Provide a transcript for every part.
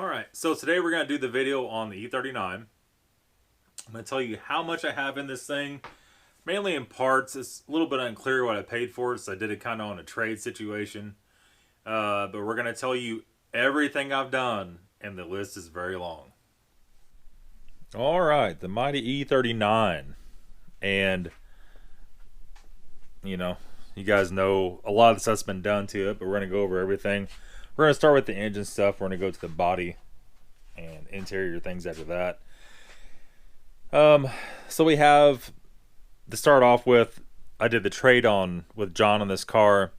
Alright, so today we're going to do the video on the E39. I'm going to tell you how much I have in this thing, mainly in parts. It's a little bit unclear what I paid for it, so I did it kind of on a trade situation. But we're going to tell you everything I've done, and the list is very long. Alright, the mighty E39. And, you know, you guys know a lot of stuff's been done to it, but we're going to go over everything. We're going to start with the engine stuff. We're going to go to the body and interior things after that. So we have, to start off with, I did the trade on with John on this car.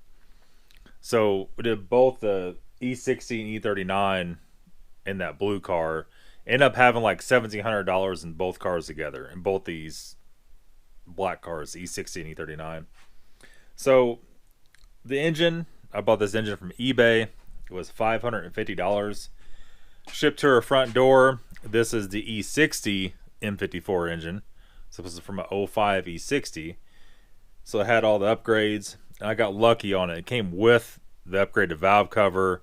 So we did both the E60 and E39 in that blue car. Ended up having like $1,700 in both cars together, in both these black cars, E60 and E39. So the engine, I bought this engine from eBay. It was $550. Shipped to her front door. This is the E60 M54 engine. So this is from an 05 E60. So it had all the upgrades. And I got lucky on it. It came with the upgraded valve cover.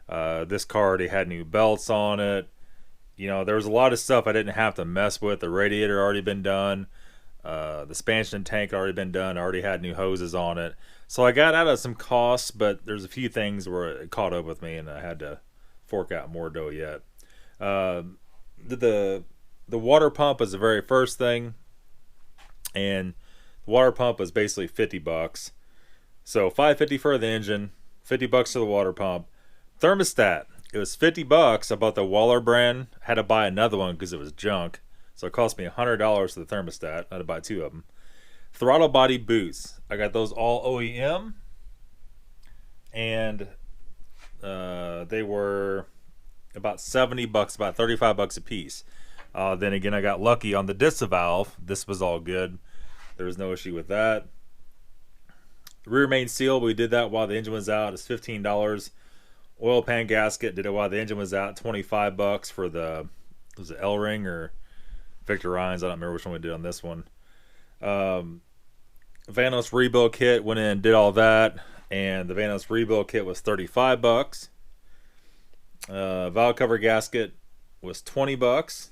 This car already had new belts on it. You know, there was a lot of stuff I didn't have to mess with. The radiator had already been done. The expansion tank had already been done. I already had new hoses on it. So I got out of some costs, but there's a few things where it caught up with me and I had to fork out more dough yet. The water pump was the very first thing, and the water pump was basically $50. So $550 for the engine, $50 for the water pump. Thermostat, it was $50. I bought the Waller brand. Had to buy another one because it was junk. So it cost me $100 for the thermostat. I had to buy two of them. Throttle body boots, I got those all OEM, and they were about $70, about $35 a piece. Then again, I got lucky on the disc valve. This was all good. There was no issue with that. Rear main seal, we did that while the engine was out. It's $15. Oil pan gasket, did it while the engine was out. $25 for the, was it L-ring or Victor Ryan's? I don't remember which one we did on this one. Vanos rebuild kit, went in and did all that, and the Vanos rebuild kit was $35. Valve cover gasket was $20.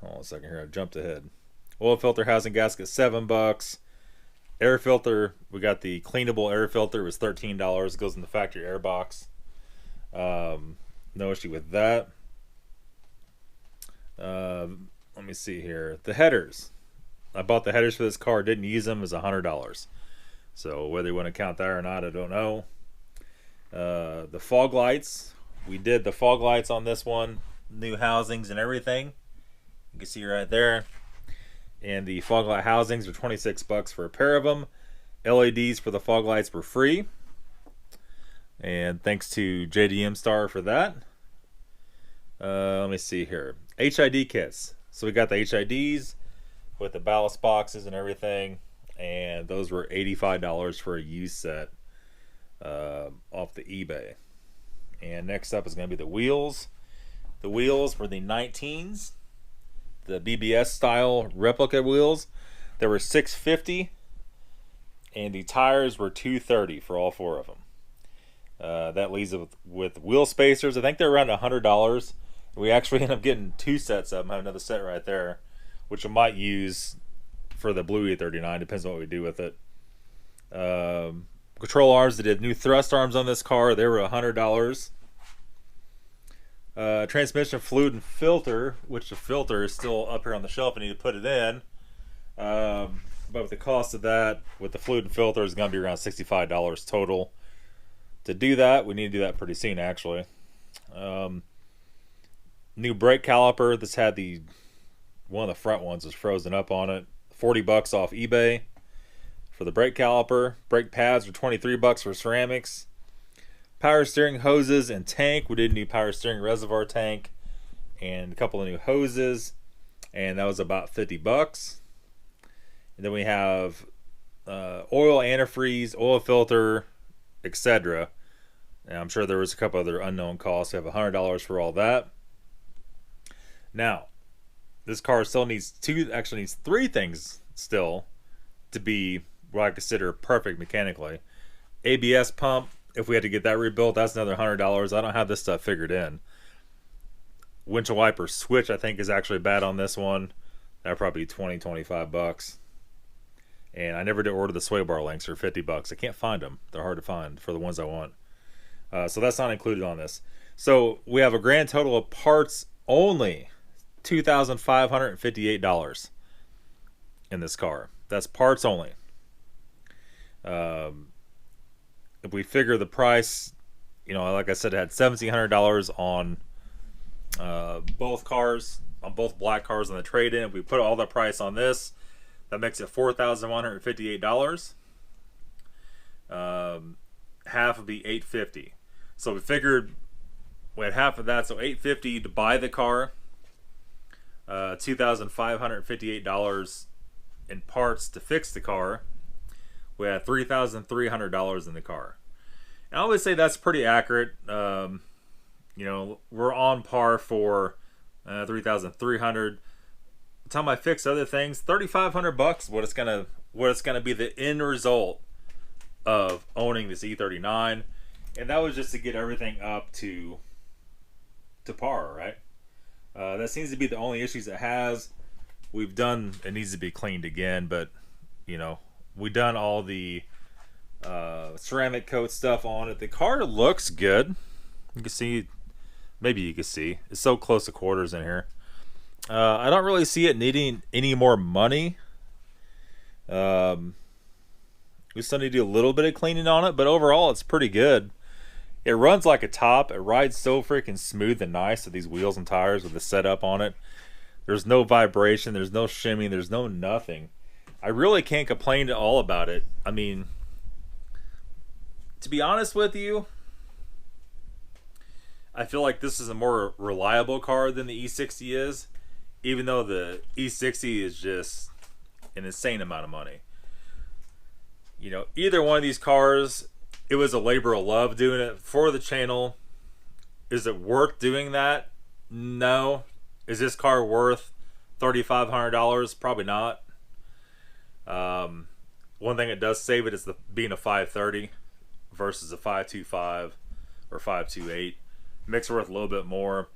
Hold on a second here, I jumped ahead. Oil filter housing gasket $7. Air filter, we got the cleanable air filter, was $13. It goes in the factory air box. No issue with that. Let me see here. The headers. I bought the headers for this car, didn't use them, is $100. So whether you want to count that or not, I don't know. The fog lights. We did the fog lights on this one. New housings and everything. You can see right there. And the fog light housings are $26 for a pair of them. LEDs for the fog lights were free. And thanks to JDM Star for that. Let me see here. HID kits. So we got the HIDs with the ballast boxes and everything, and those were $85 for a used set off the eBay. And next up is going to be the wheels. The wheels were the 19s, the BBS style replica wheels. They were $650, and the tires were $230 for all four of them. That leaves it with wheel spacers. I think they're around $100. We actually end up getting two sets of them. I have another set right there, which I might use for the blue E39. Depends on what we do with it. Control arms, they did new thrust arms on this car. They were $100. Transmission fluid and filter, which the filter is still up here on the shelf. I need to put it in. But with the cost of that, with the fluid and filter, is going to be around $65 total. To do that, we need to do that pretty soon, actually. New brake caliper. This had the one of the front ones was frozen up on it. $40 off eBay for the brake caliper. Brake pads were $23 for ceramics. Power steering hoses and tank. We did a new power steering reservoir tank and a couple of new hoses, and that was about $50. And then we have oil antifreeze, oil filter, etc. And I'm sure there was a couple other unknown costs. We have $100 for all that. Now, this car still needs three things still to be what I consider perfect mechanically. ABS pump if we had to get that rebuilt, that's another $100. I don't have this stuff figured in. Windshield wiper switch, I think, is actually bad on this one. That'd probably be 20, 25 bucks. And I never did order the sway bar links for 50 bucks. I can't find them. They're hard to find for the ones I want. So that's not included on this. So we have a grand total of parts only $2,558 in this car. That's parts only. If we figure the price, you know, like I said, it had $1,700 on both cars, on both black cars on the trade-in. If we put all the price on this, that makes it $4,158. Half would be $850. So we figured we had half of that, so $850 to buy the car, $2,558 in parts to fix the car. We had $3,300 in the car. And I always say that's pretty accurate. You know, we're on par for $3,300. By the time I fix other things, $3,500. What it's gonna be the end result of owning this E39, and that was just to get everything up to par, right? That seems to be the only issues it has. We've done, it needs to be cleaned again, but you know, we've done all the ceramic coat stuff on it. The car looks good. You can see, maybe you can see, it's so close to quarters in here. I don't really see it needing any more money. We still need to do a little bit of cleaning on it, but overall it's pretty good. It runs like a top. It rides so freaking smooth and nice with these wheels and tires with the setup on it. There's no vibration. There's no shimming. There's no nothing. I really can't complain at all about it. I mean, to be honest with you, I feel like this is a more reliable car than the E60 is, even though the E60 is just an insane amount of money. You know, either one of these cars, it was a labor of love doing it for the channel. Is it worth doing that? No. Is this car worth $3,500? Probably not. One thing it does save it is being a 530 versus a 525 or 528. Makes it worth a little bit more.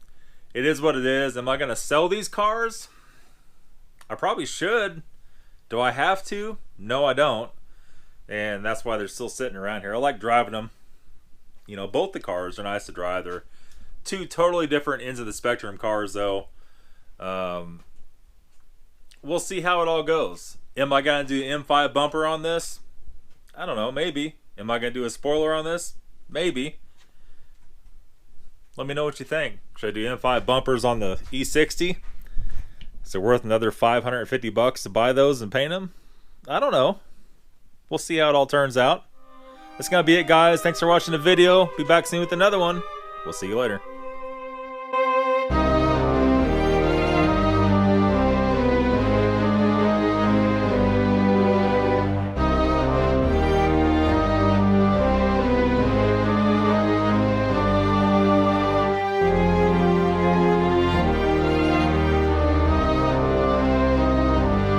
It is what it is. Am I going to sell these cars? I probably should. Do I have to? No, I don't. And that's why they're still sitting around here. I like driving them. You know, both the cars are nice to drive. They're two totally different ends of the spectrum cars, though. We'll see how it all goes. Am I going to do an M5 bumper on this? I don't know, maybe. Am I going to do a spoiler on this? Maybe. Let me know what you think. Should I do M5 bumpers on the E60? Is it worth another $550 to buy those and paint them? I don't know. We'll see how it all turns out. That's going to be it, guys. Thanks for watching the video. Be back soon with another one. We'll see you later.